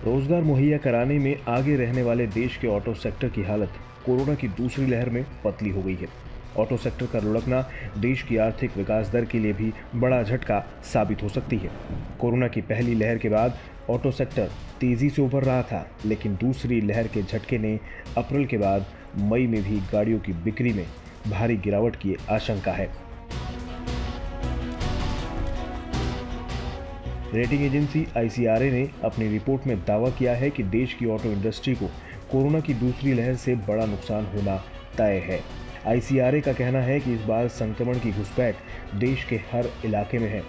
रोजगार मुहैया कराने में आगे रहने वाले देश के ऑटो सेक्टर की हालत कोरोना की दूसरी लहर में पतली हो गई है। ऑटो सेक्टर का लुढ़कना देश की आर्थिक विकास दर के लिए भी बड़ा झटका साबित हो सकती है। कोरोना की पहली लहर के बाद ऑटो सेक्टर तेजी से उभर रहा था, लेकिन दूसरी लहर के झटके ने अप्रैल के बाद मई में भी गाड़ियों की बिक्री में भारी गिरावट की आशंका है। रेटिंग एजेंसी ICRA ने अपनी रिपोर्ट में दावा किया है कि देश की ऑटो इंडस्ट्री को कोरोना की दूसरी लहर से बड़ा नुकसान होना तय है। ICRA का कहना है कि इस बार संक्रमण की घुसपैठ देश के हर इलाके में है।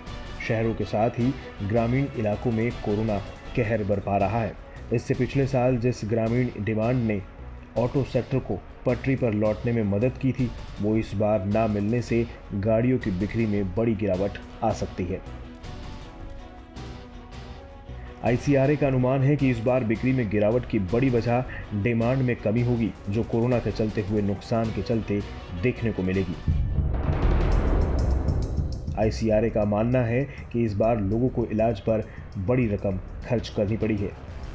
शहरों के साथ ही ग्रामीण इलाकों में कोरोना कहर बरपा रहा है। इससे पिछले साल जिस ग्रामीण डिमांड ने ऑटो सेक्टर को पटरी पर लौटने में मदद की थी, वो इस बार ना मिलने से गाड़ियों की बिक्री में बड़ी गिरावट आ सकती है। ICRA का अनुमान है कि इस बार बिक्री में गिरावट की बड़ी वजह डिमांड में कमी होगी, जो कोरोना के चलते हुए नुकसान के चलते देखने को मिलेगी। ICRA का मानना है कि इस बार लोगों को इलाज पर बड़ी रकम खर्च करनी पड़ी है।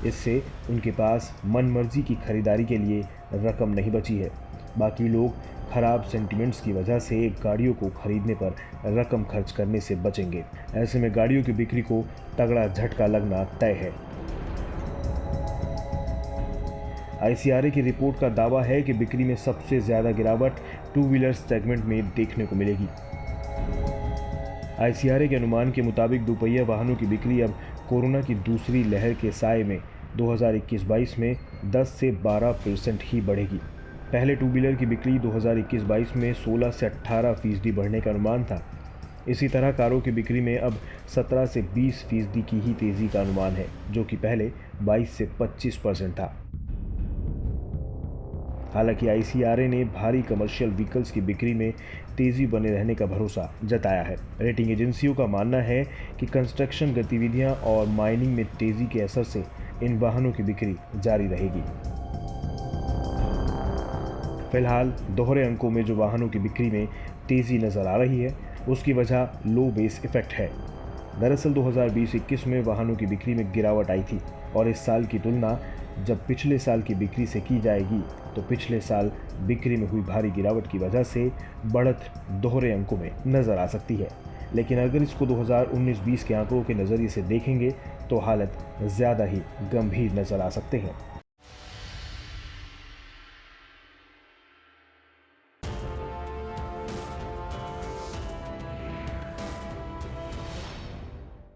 इससे उनके पास मनमर्जी की खरीदारी के लिए रकम नहीं बची है। बाकी लोग खराब सेंटिमेंट्स की वजह से गाड़ियों को खरीदने पर रकम खर्च करने से बचेंगे। ऐसे में गाड़ियों की बिक्री को तगड़ा झटका लगना तय है। ICRA की रिपोर्ट का दावा है कि बिक्री में सबसे ज्यादा गिरावट टू व्हीलर सेगमेंट में देखने को मिलेगी। ICRA के अनुमान के मुताबिक दोपहिया वाहनों की बिक्री अब कोरोना की दूसरी लहर के साए में 2021-22 में 10 से 12% ही बढ़ेगी। पहले टू व्हीलर की बिक्री 2021-22 में 16 से 18% बढ़ने का अनुमान था। इसी तरह कारों की बिक्री में अब 17 से 20% की ही तेजी का अनुमान है, जो कि पहले 22 से 25% था। हालांकि ICRA ने भारी कमर्शियल व्हीकल्स की बिक्री में तेजी बने रहने का भरोसा जताया है। रेटिंग एजेंसियों का मानना है कि कंस्ट्रक्शन गतिविधियां और माइनिंग में तेजी के असर से इन वाहनों की बिक्री जारी रहेगी। फिलहाल दोहरे अंकों में जो वाहनों की बिक्री में तेजी नजर आ रही है, उसकी वजह लो बेस इफेक्ट है। दरअसल 2020-21 में वाहनों की बिक्री में गिरावट आई थी, और इस साल की तुलना जब पिछले साल की बिक्री से की जाएगी तो पिछले साल बिक्री में हुई भारी गिरावट की वजह से बढ़त दोहरे अंकों में नजर आ सकती है। लेकिन अगर इसको 2019-20 के आंकड़ों के नज़रिए से देखेंगे तो हालत ज़्यादा ही गंभीर नजर आ सकते हैं।